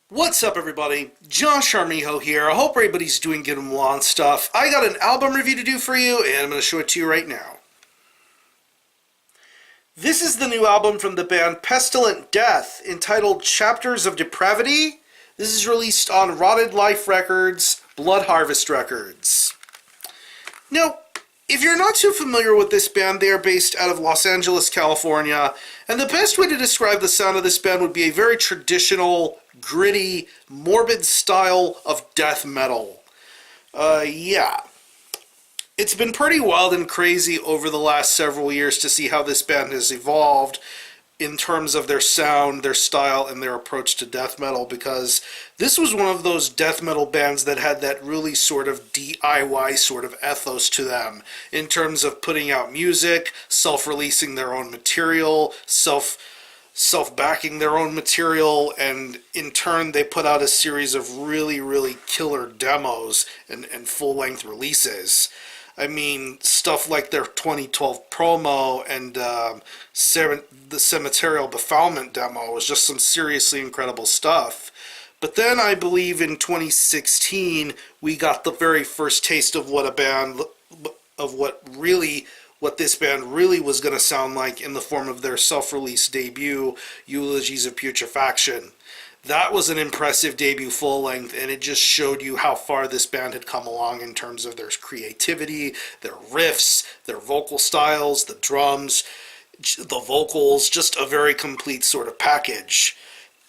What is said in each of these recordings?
What's up, everybody? Josh Armijo here. I hope everybody's doing good and well and stuff. I got an album review to do for you, and I'm going to show it to you right now. This is the new album from the band Pestilent Death, entitled Chapters of Depravity. This is released on Rotted Life Records, Blood Harvest Records. Now, if you're not too familiar with this band, they are based out of Los Angeles, California, and the best way to describe the sound of this band would be a very traditional, gritty, morbid style of death metal. Yeah. It's been pretty wild and crazy over the last several years to see how this band has evolved in terms of their sound, their style, and their approach to death metal, because this was one of those death metal bands that had that really sort of DIY sort of ethos to them in terms of putting out music, self-releasing their own material, self-backing their own material, and in turn they put out a series of really killer demos and full-length releases. I mean, stuff like their 2012 promo and the Cemeterial Befoulment demo was just some seriously incredible stuff. But then I believe in 2016 we got the very first taste of what this band really was going to sound like in the form of their self-released debut, Eulogies of Putrefaction. That was an impressive debut full-length, and it just showed you how far this band had come along in terms of their creativity, their riffs, their vocal styles, the drums, the vocals, just a very complete sort of package.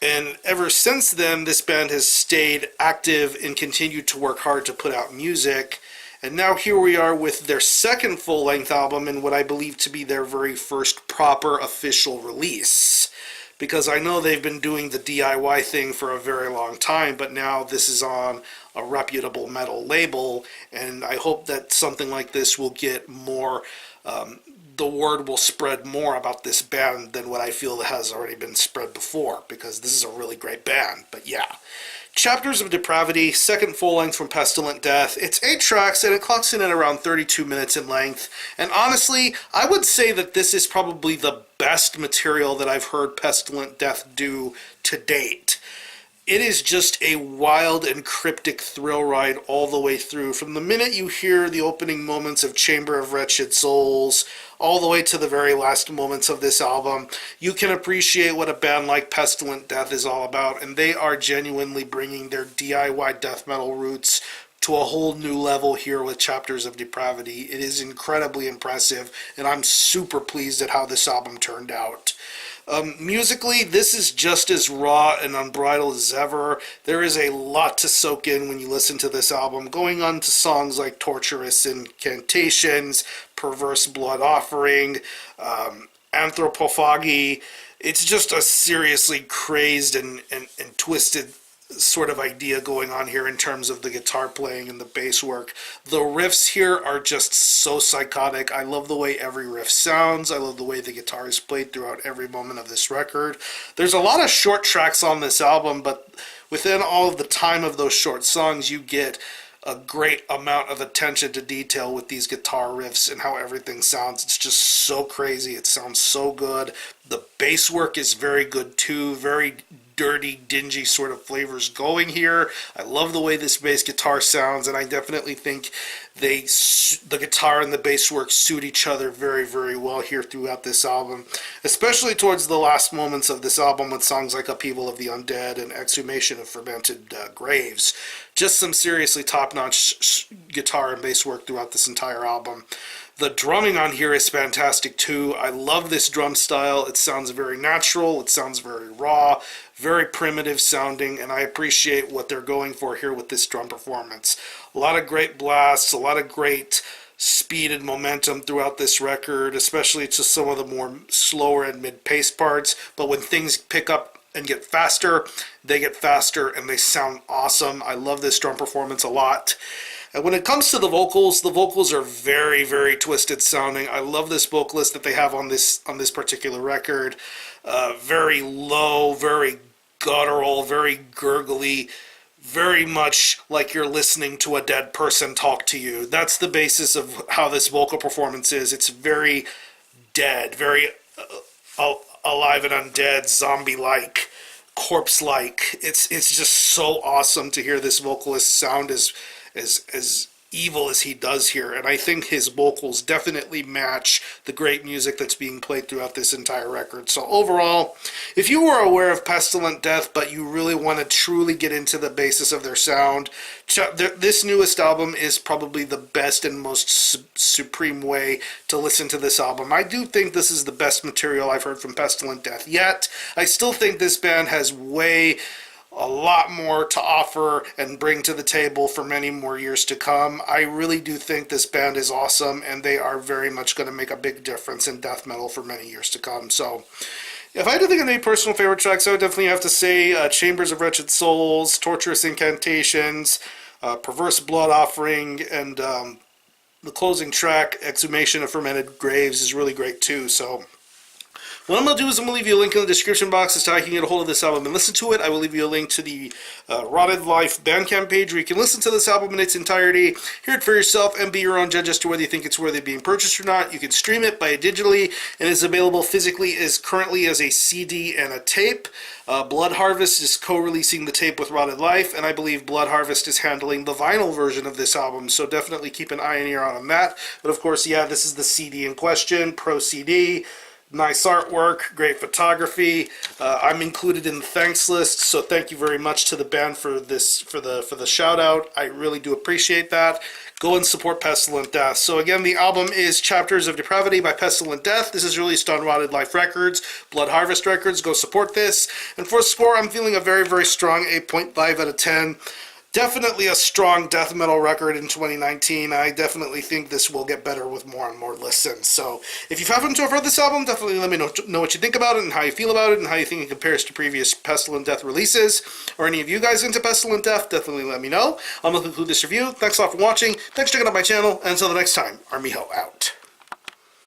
And ever since then, this band has stayed active and continued to work hard to put out music. And now here we are with their second full-length album and what I believe to be their very first proper official release. Because I know they've been doing the DIY thing for a very long time, but now this is on a reputable metal label, and I hope that something like this will get more, the word will spread more about this band than what I feel has already been spread before, because this is a really great band. But yeah. Chapters of Depravity, second full-length from Pestilent Death. It's 8 tracks, and it clocks in at around 32 minutes in length. And honestly, I would say that this is probably the best material that I've heard Pestilent Death do to date. It is just a wild and cryptic thrill ride all the way through. From the minute you hear the opening moments of Chamber of Wretched Souls, all the way to the very last moments of this album, you can appreciate what a band like Pestilent Death is all about, and they are genuinely bringing their DIY death metal roots to a whole new level here with Chapters of Depravity. It is incredibly impressive, and I'm super pleased at how this album turned out. Musically, this is just as raw and unbridled as ever. There is a lot to soak in when you listen to this album, going on to songs like Torturous Incantations, Perverse Blood Offering, Anthropophagy. It's just a seriously crazed and twisted sort of idea going on here in terms of the guitar playing and the bass work. The riffs here are just so psychotic. I love the way every riff sounds. I love the way the guitar is played throughout every moment of this record. There's a lot of short tracks on this album, but within all of the time of those short songs, you get a great amount of attention to detail with these guitar riffs and how everything sounds. It's just so crazy. It sounds so good. The bass work is very good too. Very dirty, dingy sort of flavors going here. I love the way this bass guitar sounds, and I definitely think the guitar and the bass work suit each other very well here throughout this album, especially towards the last moments of this album with songs like Upheaval of the Undead and Exhumation of Fermented Graves. Just some seriously top-notch guitar and bass work throughout this entire album. The drumming on here is fantastic too. I love this drum style. It sounds very natural. It sounds very raw, very primitive sounding, and I appreciate what they're going for here with this drum performance. A lot of great blasts, a lot of great speed and momentum throughout this record, especially to some of the more slower and mid-paced parts. But when things pick up and get faster, they get faster and they sound awesome. I love this drum performance a lot. And when it comes to the vocals are very twisted sounding. I love this vocalist that they have on this particular record. Very low, very guttural, very gurgly, very much like you're listening to a dead person talk to you. That's the basis of how this vocal performance is. It's very dead, very alive and undead, zombie-like corpse-like. It's just so awesome to hear this vocalist sound as evil as he does here, and I think his vocals definitely match the great music that's being played throughout this entire record. So overall, if you were aware of Pestilent Death but you really want to truly get into the basis of their sound, this newest album is probably the best and most supreme way to listen to this album. I do think this is the best material I've heard from Pestilent Death yet. I still think this band has a lot more to offer and bring to the table for many more years to come. I really do think this band is awesome, and they are very much going to make a big difference in death metal for many years to come. So, if I had to think of any personal favorite tracks, I would definitely have to say Chambers of Wretched Souls, Torturous Incantations, Perverse Blood Offering, and the closing track, Exhumation of Fermented Graves, is really great too. So, what I'm going to do is I'm going to leave you a link in the description box as to how you can get a hold of this album and listen to it. I will leave you a link to the Rotted Life Bandcamp page where you can listen to this album in its entirety, hear it for yourself, and be your own judge as to whether you think it's worthy of being purchased or not. You can stream it by digitally, and is available physically currently as a CD and a tape. Blood Harvest is co-releasing the tape with Rotted Life, and I believe Blood Harvest is handling the vinyl version of this album, so definitely keep an eye and ear out on that. But of course, yeah, this is the CD in question, Pro CD. Nice artwork, great photography. I'm included in the thanks list, so thank you very much to the band for the shout out. I really do appreciate that. Go and support Pestilent Death. So again, the album is Chapters of Depravity by Pestilent Death. This is released on Rotted Life Records, Blood Harvest Records. Go support this. And for score, I'm feeling a very, very strong 8.5 out of 10. Definitely a strong death metal record in 2019. I definitely think this will get better with more and more listens. So if you happen to have heard this album, definitely let me know what you think about it and how you feel about it and how you think it compares to previous Pestilent Death releases. Or any of you guys into Pestilent Death, definitely let me know. I'm going to conclude this review. Thanks a lot for watching. Thanks for checking out my channel. And until the next time, Armijo out.